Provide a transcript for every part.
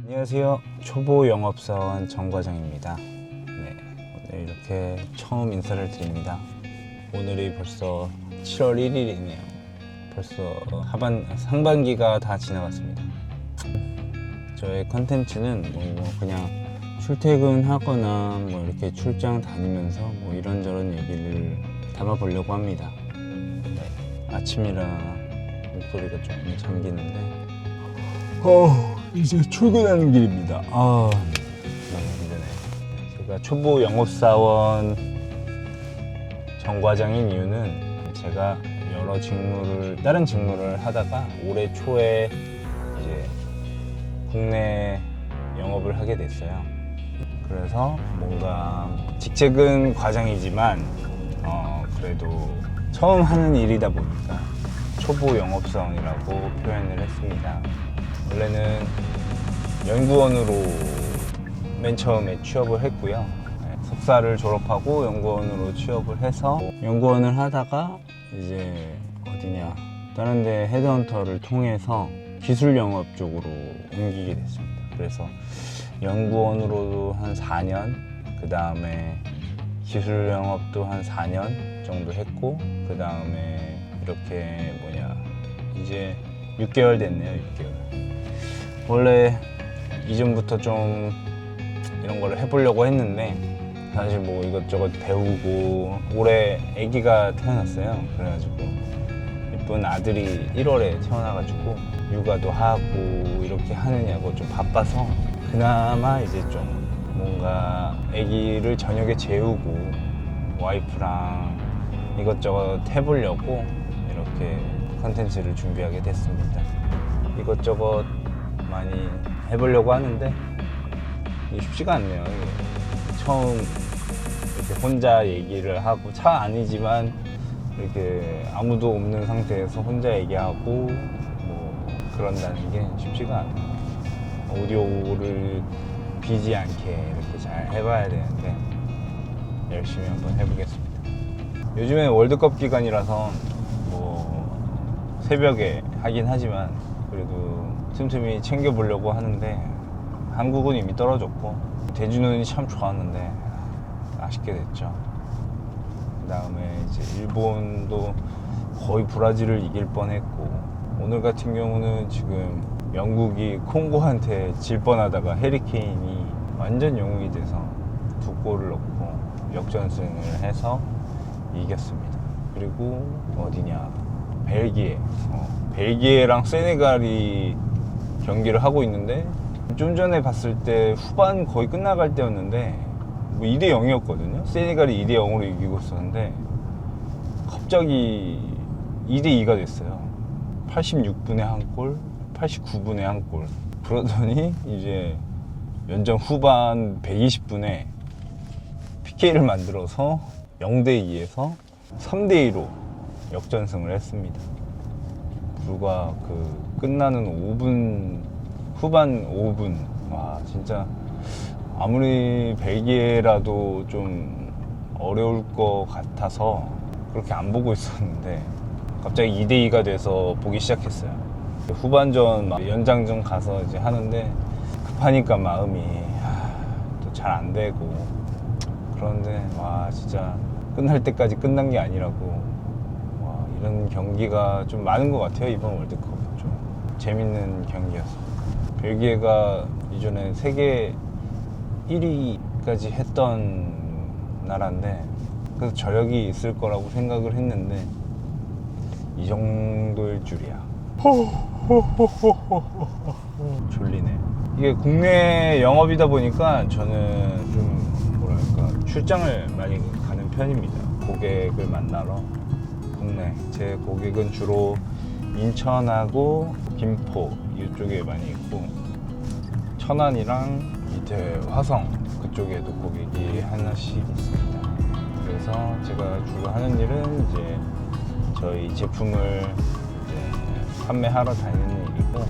안녕하세요. 초보 영업사원 정 과장입니다. 네, 오늘 이렇게 처음 인사를 드립니다. 오늘이 벌써 7월 1일이네요. 벌써 상반기가 다 지나갔습니다. 저의 컨텐츠는 뭐 그냥 출퇴근하거나 뭐 이렇게 출장 다니면서 뭐 이런저런 얘기를 담아보려고 합니다. 네, 아침이라 목소리가 조금 잠기는데 이제 출근하는 길입니다. 너무 힘드네. 제가 초보 영업사원 정 과장인 이유는 제가 여러 다른 직무를 하다가 올해 초에 이제 국내 영업을 하게 됐어요. 그래서 뭔가 직책은 과장이지만 그래도 처음 하는 일이다 보니까 초보 영업사원이라고 표현을 했습니다. 원래는 연구원으로 맨 처음에 취업을 했고요. 석사를 졸업하고 연구원으로 취업을 해서 연구원을 하다가 이제 다른 데 헤드헌터를 통해서 기술 영업 쪽으로 옮기게 됐습니다. 그래서 연구원으로도 한 4년, 그 다음에 기술 영업도 한 4년 정도 했고, 그 다음에 이렇게 이제 6개월 됐네요. 6개월. 원래 이전부터 좀 이런 거를 해보려고 했는데 사실 뭐 이것저것 배우고 올해 아기가 태어났어요. 그래가지고 예쁜 아들이 1월에 태어나가지고 육아도 하고 이렇게 하느냐고 좀 바빠서 그나마 이제 좀 뭔가 아기를 저녁에 재우고 와이프랑 이것저것 해보려고 이렇게 컨텐츠를 준비하게 됐습니다. 이것저것 많이 해보려고 하는데 쉽지가 않네요. 처음 이렇게 혼자 얘기를 하고, 차 아니지만 이렇게 아무도 없는 상태에서 혼자 얘기하고 뭐 그런다는 게 쉽지가 않아요. 오디오를 비지 않게 이렇게 잘 해봐야 되는데 열심히 한번 해보겠습니다. 요즘에 월드컵 기간이라서 뭐 새벽에 하긴 하지만 그래도 틈틈이 챙겨보려고 하는데 한국은 이미 떨어졌고 대준원이 참 좋았는데 아쉽게 됐죠. 그 다음에 이제 일본도 거의 브라질을 이길 뻔했고, 오늘 같은 경우는 지금 영국이 콩고한테 질 뻔하다가 해리케인이 완전 영웅이 돼서 2골을 넣고 역전승을 해서 이겼습니다. 그리고 벨기에랑 세네갈이 경기를 하고 있는데, 좀 전에 봤을 때 후반 거의 끝나갈 때였는데 뭐 2대 0이었거든요. 세네갈이 2대 0으로 이기고 있었는데 갑자기 2대 2가 됐어요. 86분에 한 골, 89분에 한 골. 그러더니 이제 연장 후반 120분에 PK를 만들어서 0대 2에서 3대 2로 역전승을 했습니다. 불과 끝나는 후반 5분. 와, 진짜 아무리 벨기에라도 좀 어려울 것 같아서 그렇게 안 보고 있었는데 갑자기 2대 2가 돼서 보기 시작했어요. 후반전 연장전 가서 이제 하는데 급하니까 마음이 또 잘 안 되고, 그런데 와, 진짜 끝날 때까지 끝난 게 아니라고, 이런 경기가 좀 많은 것 같아요. 이번 월드컵 좀 재밌는 경기였습니다. 벨기에가 이전에 세계 1위까지 했던 나라인데, 그래서 저력이 있을 거라고 생각을 했는데 이 정도일 줄이야. 졸리네. 이게 국내 영업이다 보니까 저는 좀 출장을 많이 가는 편입니다. 고객을 만나러. 제 고객은 주로 인천하고 김포 이쪽에 많이 있고, 천안이랑 밑에 화성 그쪽에도 고객이 하나씩 있습니다. 그래서 제가 주로 하는 일은 이제 저희 제품을 이제 판매하러 다니는 일이고,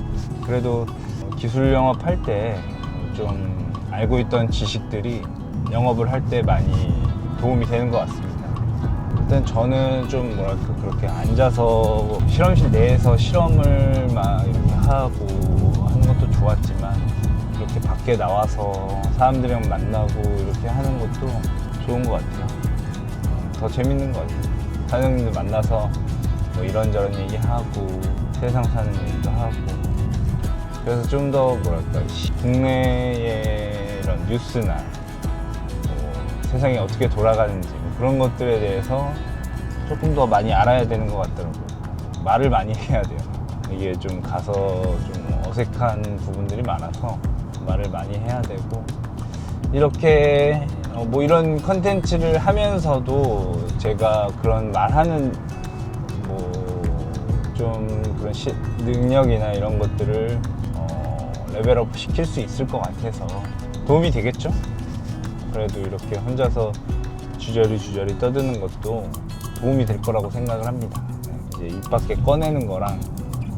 그래도 기술 영업할 때 좀 알고 있던 지식들이 영업을 할 때 많이 도움이 되는 것 같습니다. 일단 저는 좀 그렇게 앉아서 실험실 내에서 실험을 막 이렇게 하고 하는 것도 좋았지만, 이렇게 밖에 나와서 사람들이랑 만나고 이렇게 하는 것도 좋은 것 같아요. 더 재밌는 것 같아요. 사장님들 만나서 뭐 이런저런 얘기하고 세상 사는 얘기도 하고, 그래서 좀 더 뭐랄까 국내의 이런 뉴스나 뭐 세상이 어떻게 돌아가는지 뭐 그런 것들에 대해서 조금 더 많이 알아야 되는 것 같더라고요. 말을 많이 해야 돼요. 이게 좀 가서 좀 어색한 부분들이 많아서 말을 많이 해야 되고, 이렇게 뭐 이런 컨텐츠를 하면서도 제가 그런 말하는 뭐 좀 그런 능력이나 이런 것들을 레벨업 시킬 수 있을 것 같아서 도움이 되겠죠? 그래도 이렇게 혼자서 주저리 떠드는 것도 도움이 될 거라고 생각을 합니다. 이제 입 밖에 꺼내는 거랑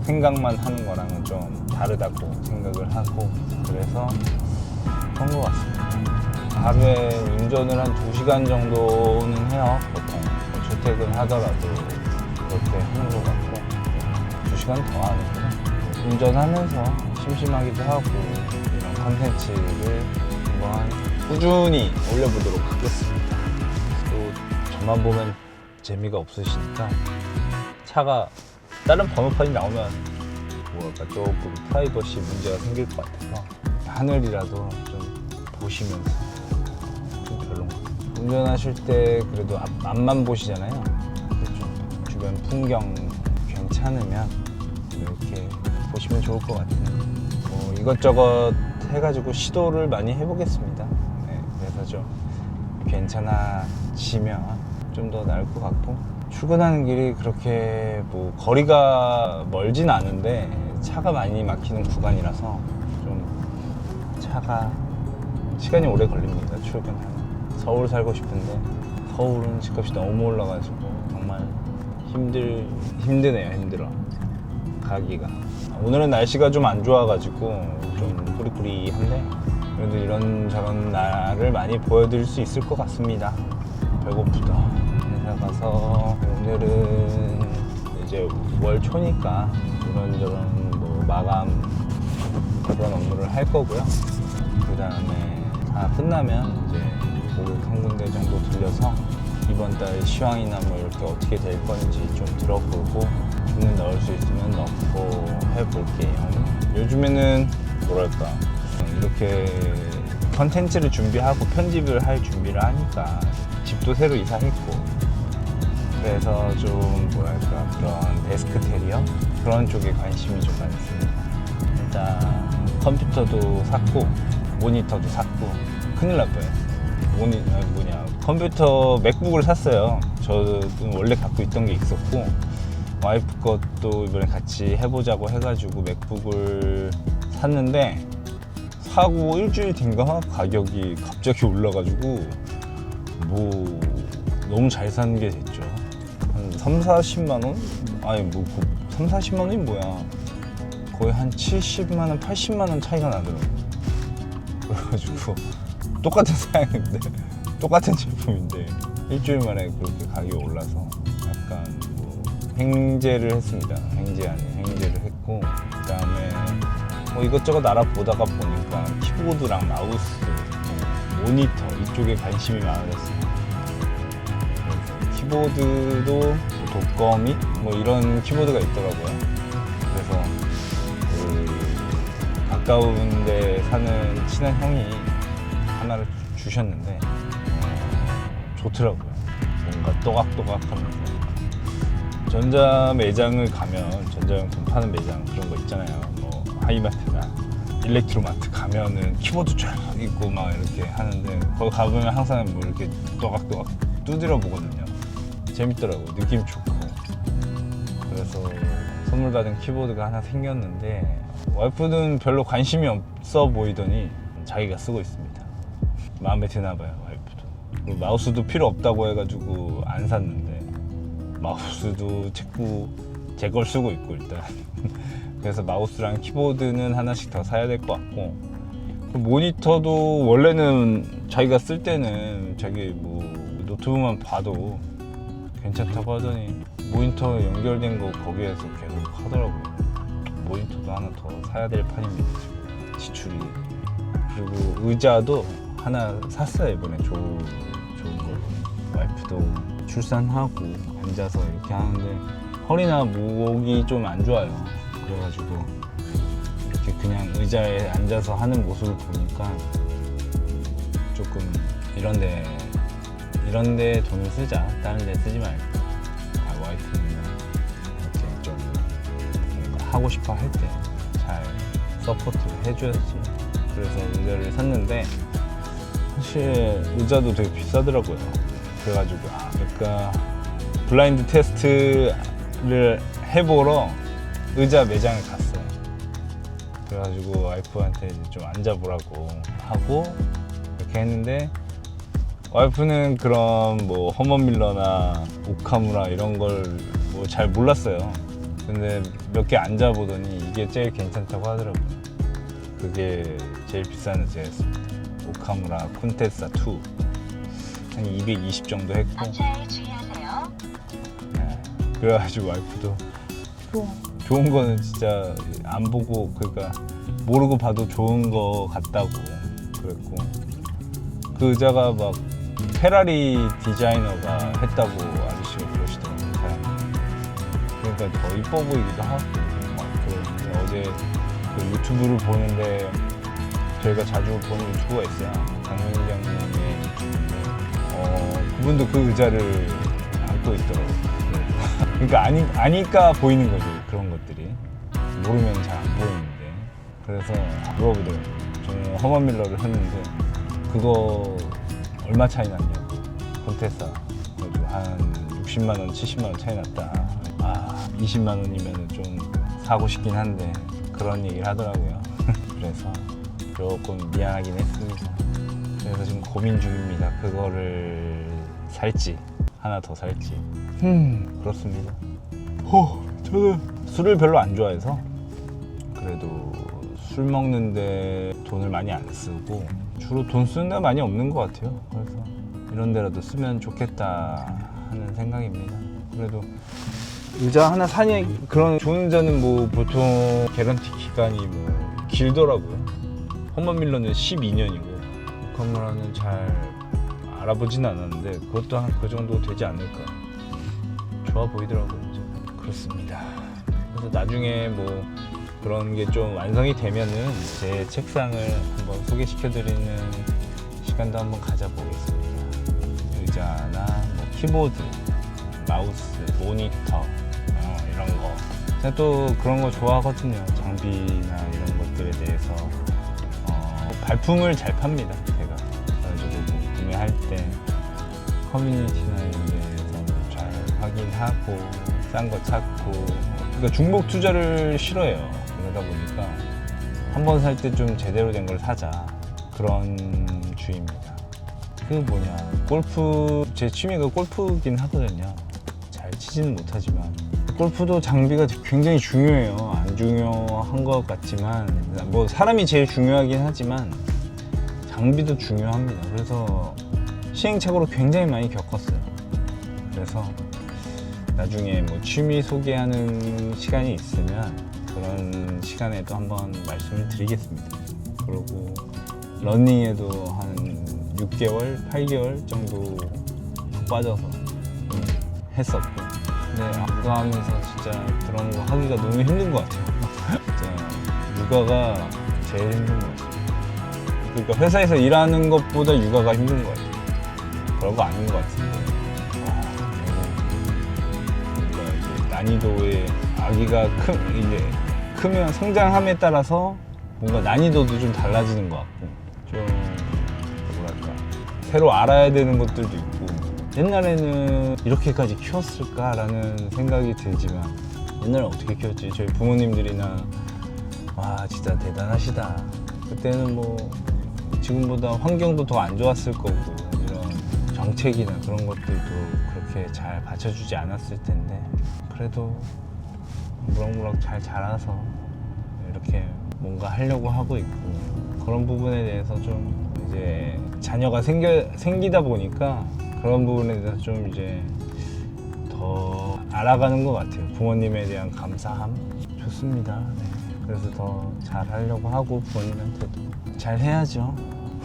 생각만 하는 거랑은 좀 다르다고 생각을 하고, 그래서 그런 것 같습니다. 하루에 운전을 한 2시간 정도는 해요. 보통 출퇴근하더라도 그렇게 하는 것 같고, 2시간 더 하는구나. 운전하면서 심심하기도 하고 이런 컨텐츠를 한번 꾸준히 올려보도록 하겠습니다. 또 저만 보면 재미가 없으시니까 차가 다른 번호판이 나오면 뭐랄까 조금 프라이버시 문제가 생길 것 같아서 하늘이라도 좀 보시면서 좀 별론 것 같아요. 운전하실 때 그래도 앞만 보시잖아요. 좀 주변 풍경 괜찮으면 이렇게 보시면 좋을 것 같아요. 뭐 이것저것 해가지고 시도를 많이 해보겠습니다. 네, 그래서 좀 괜찮아지면 좀 더 나을 것 같고, 출근하는 길이 그렇게 뭐 거리가 멀진 않은데 차가 많이 막히는 구간이라서 좀 차가 시간이 오래 걸립니다. 출근하는. 서울 살고 싶은데 서울은 집값이 너무 올라가지고 정말 힘들어 가기가. 오늘은 날씨가 좀 안 좋아가지고 좀 꾸리꾸리한데 그래도 이런저런 날을 많이 보여드릴 수 있을 것 같습니다. 배고프다. 회사 가서 오늘은 이제 월 초니까 이런저런 뭐 마감 그런 업무를 할 거고요. 그 다음에 다 끝나면 이제 고객 한 군데 정도 들려서 이번 달 시황이나 뭐 이렇게 어떻게 될 건지 좀 들어보고 주문 넣을 수 있으면 넣고 해볼게요. 요즘에는 뭐랄까 이렇게 컨텐츠를 준비하고 편집을 할 준비를 하니까 집도 새로 이사했고, 그래서 좀 뭐랄까 그런 데스크 테리어 그런 쪽에 관심이 좀 많습니다. 일단 컴퓨터도 샀고 모니터도 샀고 큰일 날 뻔했어요. 컴퓨터 맥북을 샀어요. 저는 원래 갖고 있던 게 있었고 와이프 것도 이번에 같이 해보자고 해가지고 맥북을 샀는데, 사고 일주일 뒤인가 가격이 갑자기 올라가지고 뭐 너무 잘 산 게 됐죠. 한 30-40만원? 아니 뭐 30-40만원이 뭐야, 거의 한 70만원 80만원 차이가 나더라고요. 그래가지고 똑같은 사양인데 똑같은 제품인데 일주일 만에 그렇게 가격이 올라서 약간 뭐 횡재를 했습니다. 횡재 아닌 횡재를 했고, 그 다음에 뭐 이것저것 알아보다가 보니까 키보드랑 마우스, 모니터 이쪽에 관심이 많아졌어요. 키보드도 독거미 뭐 이런 키보드가 있더라고요. 그래서 그 가까운 데 사는 친한 형이 하나를 주셨는데 좋더라고요. 뭔가 또각또각하면서. 전자 매장을 가면 전자용품 파는 매장 그런 거 있잖아요. 뭐 하이마트나 일렉트로마트 가면은 키보드 쫙 있고 막 이렇게 하는데 거기 가보면 항상 뭐 이렇게 또각또각 두드려 보거든요. 재밌더라고. 느낌 좋고. 그래서 선물 받은 키보드가 하나 생겼는데 와이프는 별로 관심이 없어 보이더니 자기가 쓰고 있습니다. 마음에 드나 봐요, 와이프도. 그리고 마우스도 필요 없다고 해가지고 안 샀는데 마우스도 자꾸 제 걸 쓰고 있고 일단 그래서 마우스랑 키보드는 하나씩 더 사야 될 것 같고, 모니터도 원래는 자기가 쓸 때는 자기 뭐 노트북만 봐도 괜찮다고 하더니 모니터 연결된 거 거기에서 계속 하더라고요. 모니터도 하나 더 사야 될 판입니다, 지금 지출이. 그리고 의자도 하나 샀어요 이번에. 좋은 걸로. 와이프도 출산하고 앉아서 이렇게 하는데 허리나 목이 좀 안 좋아요. 그래가지고 이렇게 그냥 의자에 앉아서 하는 모습을 보니까 조금 이런데 돈을 쓰자, 다른 데 쓰지 말고 와이프는 이렇게 좀 뭔가 하고 싶어 할 때 잘 서포트를 해줘야지. 그래서 의자를 샀는데 사실 의자도 되게 비싸더라고요. 그래가지고 그러니까 블라인드 테스트를 해보러 의자 매장에 갔어요. 그래가지고 와이프한테 이제 좀 앉아보라고 하고 이렇게 했는데 와이프는 그런 뭐 허먼 밀러나 오카무라 이런 걸 뭐 잘 몰랐어요. 근데 몇 개 앉아보더니 이게 제일 괜찮다고 하더라고요. 그게 제일 비싼 의자였습니다. 오카무라 콘테사 2 한 220 정도 했고. 안차에 주의하세요. 네. 그래가지고 와이프도 좋은 거는 진짜 안 보고, 그러니까 모르고 봐도 좋은 거 같다고 그랬고, 그 의자가 막 페라리 디자이너가 했다고 아저씨가 그러시더라고요. 그러니까 더 이뻐 보이기도 하고 막 그러는데, 어제 그 유튜브를 보는데 저희가 자주 보는 유튜버가 있어요. 강민경님의 유튜브인데 그분도 그 의자를 안고 있더라고요. 그러니까 아니까 보이는 거죠. 그런 것들이 모르면 잘 안 보이는데. 그래서 물어보더라고요. 저는 허먼 밀러를 했는데 그거 얼마 차이 났냐고. 콘테사 그래가지고 한 60만원 70만원 차이 났다. 20만원이면 좀 사고 싶긴 한데 그런 얘기를 하더라고요. 그래서 조금 미안하긴 했습니다. 그래서 지금 고민 중입니다. 그거를 살지 하나 더 살지. 그렇습니다. 저는 술을 별로 안 좋아해서 그래도 술 먹는데 돈을 많이 안 쓰고 주로 돈 쓰는 데 많이 없는 것 같아요. 그래서 이런 데라도 쓰면 좋겠다 하는 생각입니다. 그래도 의자 하나 사니 그런 좋은 의자는 뭐 보통 개런티 기간이 뭐 길더라고요. 허먼 밀러는 12년이고 오카무라는 잘 알아보진 않았는데 그것도 한 그 정도 되지 않을까. 좋아 보이더라고요. 그렇습니다. 그래서 나중에 뭐 그런 게 좀 완성이 되면은 제 책상을 한번 소개시켜드리는 시간도 한번 가져보겠습니다. 의자나 뭐 키보드, 마우스, 모니터 이런 거. 제가 또 그런 거 좋아하거든요. 장비나 이런 것들에 대해서 발품을 잘 팝니다. 제가 그래가지고 뭐 구매할 때 커뮤니티나 이런 데에서 잘 확인하고 싼 거 찾고. 그러니까 중복 투자를 싫어해요. 그러다 보니까 한 번 살 때 좀 제대로 된 걸 사자, 그런 주의입니다. 그 뭐냐, 골프, 제 취미가 골프긴 하거든요. 잘 치지는 못하지만 골프도 장비가 굉장히 중요해요. 안 중요한 것 같지만 뭐 사람이 제일 중요하긴 하지만 장비도 중요합니다. 그래서 시행착오를 굉장히 많이 겪었어요. 그래서 나중에 뭐 취미 소개하는 시간이 있으면 그런 시간에도 한번 말씀을 드리겠습니다. 그리고 러닝에도 한 6개월, 8개월 정도 빠져서 했었고, 근데 그거 하면서 진짜 그런 거 하기가 너무 힘든 것 같아요. 진짜 육아가 제일 힘든 것 같아요. 그러니까 회사에서 일하는 것보다 육아가 힘든 것 같아요. 그런 거 아닌 것 같은데. 뭔가 이제 난이도의 아기가 이제 크면 성장함에 따라서 뭔가 난이도도 좀 달라지는 것 같고, 좀 뭐랄까 새로 알아야 되는 것들도 있고. 옛날에는 이렇게까지 키웠을까라는 생각이 들지만 옛날에 어떻게 키웠지? 저희 부모님들이나 와 진짜 대단하시다. 그때는 뭐 지금보다 환경도 더 안 좋았을 거고 이런 정책이나 그런 것들도 그렇게 잘 받쳐주지 않았을 텐데 그래도 무럭무럭 잘 자라서 이렇게 뭔가 하려고 하고 있고, 그런 부분에 대해서 좀 이제 자녀가 생기다 보니까 그런 부분에 대해서 좀 이제 더 알아가는 것 같아요. 부모님에 대한 감사함. 좋습니다. 네. 그래서 더 잘 하려고 하고 부모님한테도 잘 해야죠.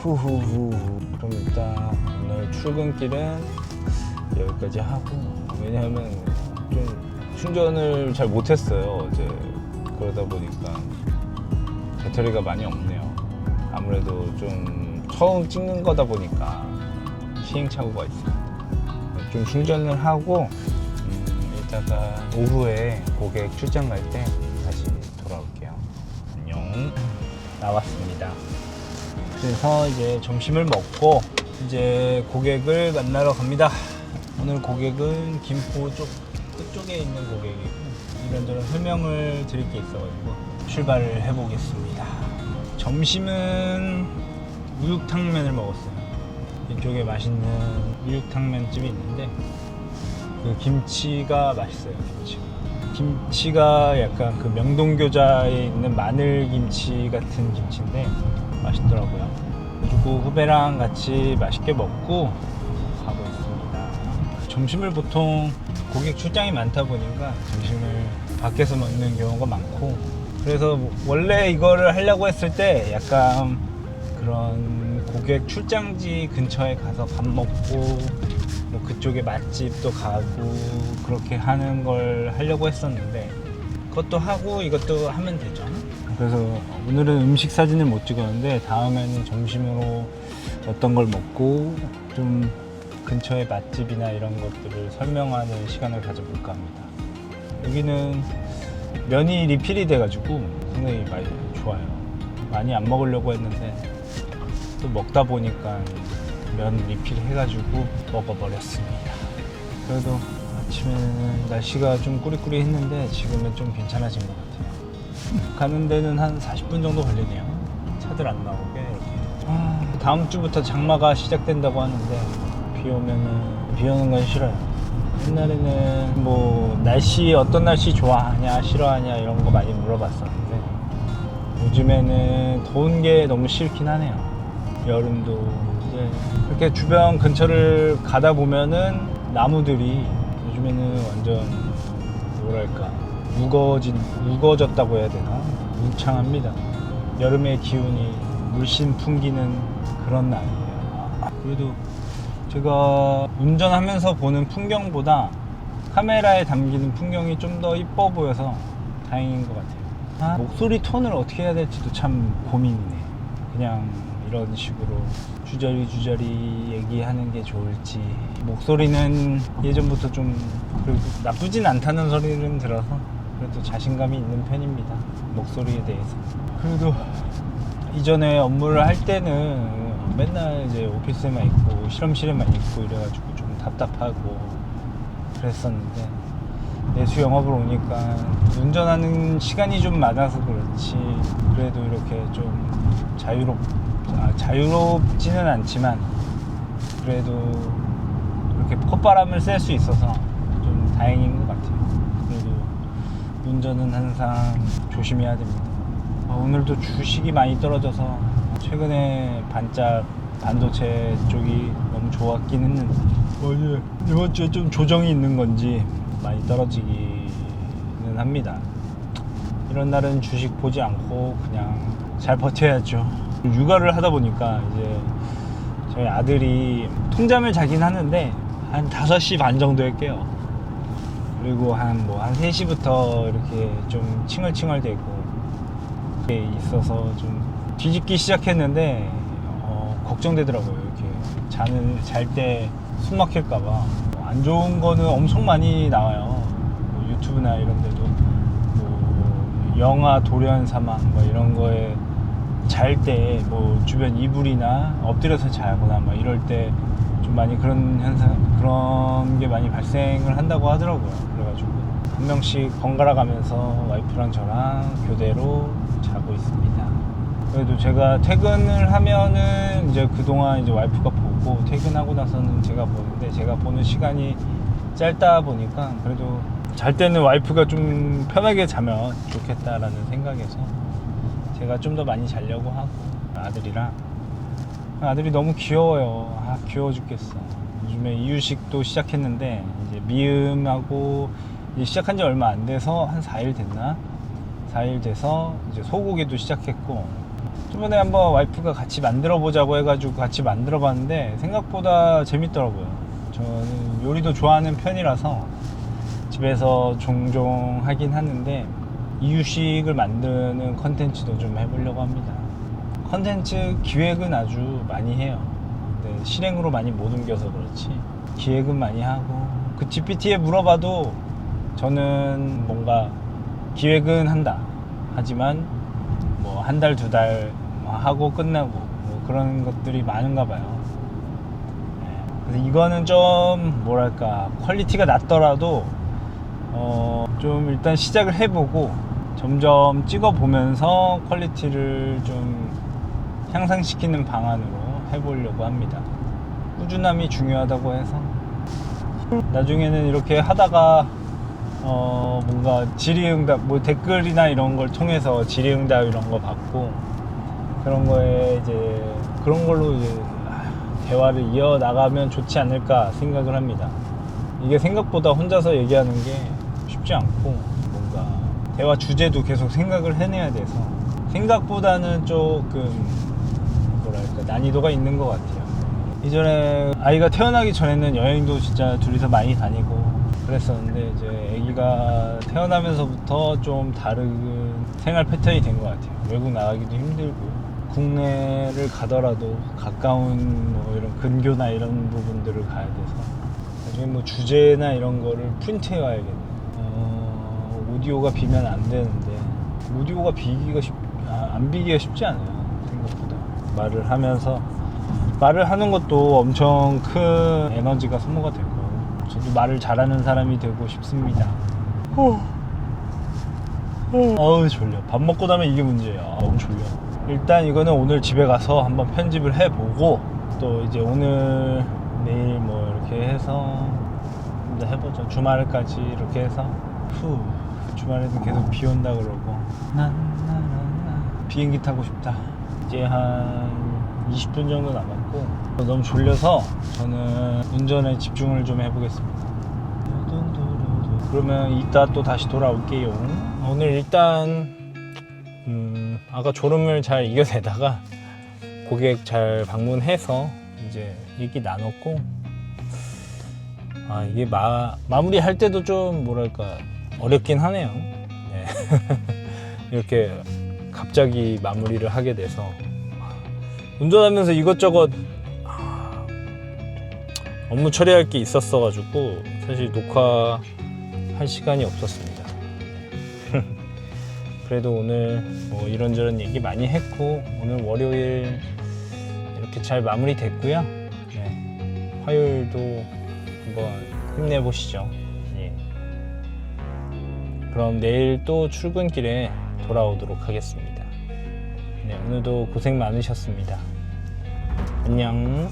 후후후. 그럼 일단 오늘 출근길은 여기까지 하고, 왜냐하면 좀 충전을 잘 못했어요 어제. 그러다 보니까 배터리가 많이 없네요. 아무래도 좀 처음 찍는 거다 보니까 시행착오가 있어요. 좀 충전을 하고 이따가 오후에 고객 출장 갈 때 다시 돌아올게요. 안녕. 나왔습니다. 그래서 이제 점심을 먹고 이제 고객을 만나러 갑니다. 오늘 고객은 김포 쪽 끝쪽에 있는 고객이고, 이런저런 설명을 드릴 게 있어가지고 출발을 해보겠습니다. 점심은 우육탕면을 먹었어요. 이쪽에 맛있는 우육탕면 집이 있는데 그 김치가 맛있어요. 김치가 약간 그 명동교자에 있는 마늘김치 같은 김치인데 맛있더라고요. 그리고 후배랑 같이 맛있게 먹고 가고 있습니다. 점심을 보통 고객 출장이 많다 보니까 점심을 밖에서 먹는 경우가 많고, 그래서 원래 이거를 하려고 했을 때 약간 그런 고객 출장지 근처에 가서 밥 먹고 뭐 그쪽에 맛집도 가고 그렇게 하는 걸 하려고 했었는데, 그것도 하고 이것도 하면 되죠. 그래서 오늘은 음식 사진을 못 찍었는데 다음에는 점심으로 어떤 걸 먹고 좀 근처의 맛집이나 이런 것들을 설명하는 시간을 가져볼까 합니다. 여기는 면이 리필이 돼가지고 상당히 많이 좋아요. 많이 안 먹으려고 했는데 또 먹다 보니까 면 리필 해가지고 먹어버렸습니다. 그래도 아침에는 날씨가 좀 꾸리꾸리했는데 지금은 좀 괜찮아진 것 같아요. 가는 데는 한 40분 정도 걸리네요. 차들 안 나오게 이렇게. 다음 주부터 장마가 시작된다고 하는데 비 오는 건 싫어요. 옛날에는 뭐 날씨 어떤 날씨 좋아하냐 싫어하냐 이런 거 많이 물어봤었는데 요즘에는 더운 게 너무 싫긴 하네요. 여름도 이제 이렇게 주변 근처를 가다 보면은 나무들이 요즘에는 완전 뭐랄까 우거졌다고 해야 되나? 울창합니다. 여름의 기운이 물씬 풍기는 그런 날이에요. 그래도 제가 운전하면서 보는 풍경보다 카메라에 담기는 풍경이 좀 더 이뻐 보여서 다행인 것 같아요. 목소리 톤을 어떻게 해야 될지도 참 고민이네. 그냥 이런 식으로 주저리 얘기하는 게 좋을지. 목소리는 예전부터 좀 그래도 나쁘진 않다는 소리는 들어서 그래도 자신감이 있는 편입니다. 목소리에 대해서. 그래도 이전에 업무를 할 때는 맨날 이제 오피스에만 있고 실험실에만 있고 이래가지고 좀 답답하고 그랬었는데 내수 영업을 오니까 운전하는 시간이 좀 많아서 그렇지 그래도 이렇게 좀 자유롭지는 않지만 그래도 이렇게 콧바람을 쐴 수 있어서 좀 다행인 것 같아요. 그래도 운전은 항상 조심해야 됩니다. 오늘도 주식이 많이 떨어져서 최근에 반도체 쪽이 너무 좋았긴 했는데 이번 주에 좀 조정이 있는 건지 많이 떨어지기는 합니다. 이런 날은 주식 보지 않고 그냥 잘 버텨야죠. 육아를 하다 보니까 이제 저희 아들이 통잠을 자긴 하는데 한 5시 반 정도에 깨요. 그리고 한 3시부터 이렇게 좀 칭얼칭얼대고 있어서 좀 뒤집기 시작했는데 걱정되더라고요. 이렇게 잘 때 숨 막힐까봐. 안 좋은 거는 엄청 많이 나와요. 유튜브나 이런 데도 영하 돌연 사망 이런 거에 잘 때 주변 이불이나 엎드려서 자거나 이럴 때 좀 많이 그런 게 많이 발생을 한다고 하더라고요. 그래가지고 한 명씩 번갈아 가면서 와이프랑 저랑 교대로 자고 있습니다. 그래도 제가 퇴근을 하면은 이제 그동안 이제 와이프가 보고 퇴근하고 나서는 제가 보는데 제가 보는 시간이 짧다 보니까 그래도 잘 때는 와이프가 좀 편하게 자면 좋겠다라는 생각에서 제가 좀 더 많이 자려고 하고 아들이 너무 귀여워요. 귀여워 죽겠어. 요즘에 이유식도 시작했는데 이제 미음하고 이제 시작한 지 얼마 안 돼서 한 4일 됐나? 4일 돼서 이제 소고기도 시작했고 저번에 한번 와이프가 같이 만들어 보자고 해가지고 같이 만들어 봤는데 생각보다 재밌더라고요. 저는 요리도 좋아하는 편이라서 집에서 종종 하긴 하는데 이유식을 만드는 컨텐츠도 좀 해보려고 합니다. 컨텐츠 기획은 아주 많이 해요. 근데 실행으로 많이 못 옮겨서 그렇지 기획은 많이 하고, 그 GPT에 물어봐도 저는 뭔가 기획은 한다 하지만 뭐 한 달, 두 달 하고 끝나고 뭐 그런 것들이 많은가 봐요. 그래서 이거는 좀 뭐랄까 퀄리티가 낮더라도 좀 일단 시작을 해보고 점점 찍어보면서 퀄리티를 좀 향상시키는 방안으로 해보려고 합니다. 꾸준함이 중요하다고 해서 나중에는 이렇게 하다가 뭔가 질의응답, 뭐 댓글이나 이런 걸 통해서 질의응답 이런 거 받고 그런 거에 이제 그런 걸로 이제 대화를 이어나가면 좋지 않을까 생각을 합니다. 이게 생각보다 혼자서 얘기하는 게 쉽지 않고 뭔가 대화 주제도 계속 생각을 해내야 돼서 생각보다는 조금 뭐랄까 난이도가 있는 것 같아요. 이전에 아이가 태어나기 전에는 여행도 진짜 둘이서 많이 다니고 그랬었는데 이제 아기가 태어나면서부터 좀 다른 생활 패턴이 된 것 같아요. 외국 나가기도 힘들고 국내를 가더라도 가까운 뭐 이런 근교나 이런 부분들을 가야 돼서 나중에 뭐 주제나 이런 거를 프린트해 와야겠네. 오디오가 비면 안 되는데 오디오가 안 비기가 쉽지 않아요. 생각보다 말을 하면서 말을 하는 것도 엄청 큰 에너지가 소모가 되고 저도 말을 잘하는 사람이 되고 싶습니다. 어우 졸려. 밥 먹고 나면 이게 문제야. 너무 졸려. 일단 이거는 오늘 집에 가서 한번 편집을 해보고 또 이제 오늘 내일 뭐 이렇게 해서 해보죠. 주말까지 이렇게 해서 주말에는 계속 비 온다 그러고 비행기 타고 싶다. 이제 한 20분 정도 남았고 너무 졸려서 저는 운전에 집중을 좀 해보겠습니다. 그러면 이따 또 다시 돌아올게요. 오늘 일단 아까 졸음을 잘 이겨내다가 고객 잘 방문해서 이제 얘기 나눴고 이게 마무리 할 때도 좀 뭐랄까 어렵긴 하네요. 네. 이렇게 갑자기 마무리를 하게 돼서 운전하면서 이것저것 업무 처리할 게 있었어 가지고 사실 녹화할 시간이 없었습니다. 그래도 오늘 뭐 이런저런 얘기 많이 했고 오늘 월요일 이렇게 잘 마무리 됐고요. 네. 화요일도 한번 힘내보시죠. 예. 그럼 내일 또 출근길에 돌아오도록 하겠습니다. 네, 오늘도 고생 많으셨습니다. 안녕.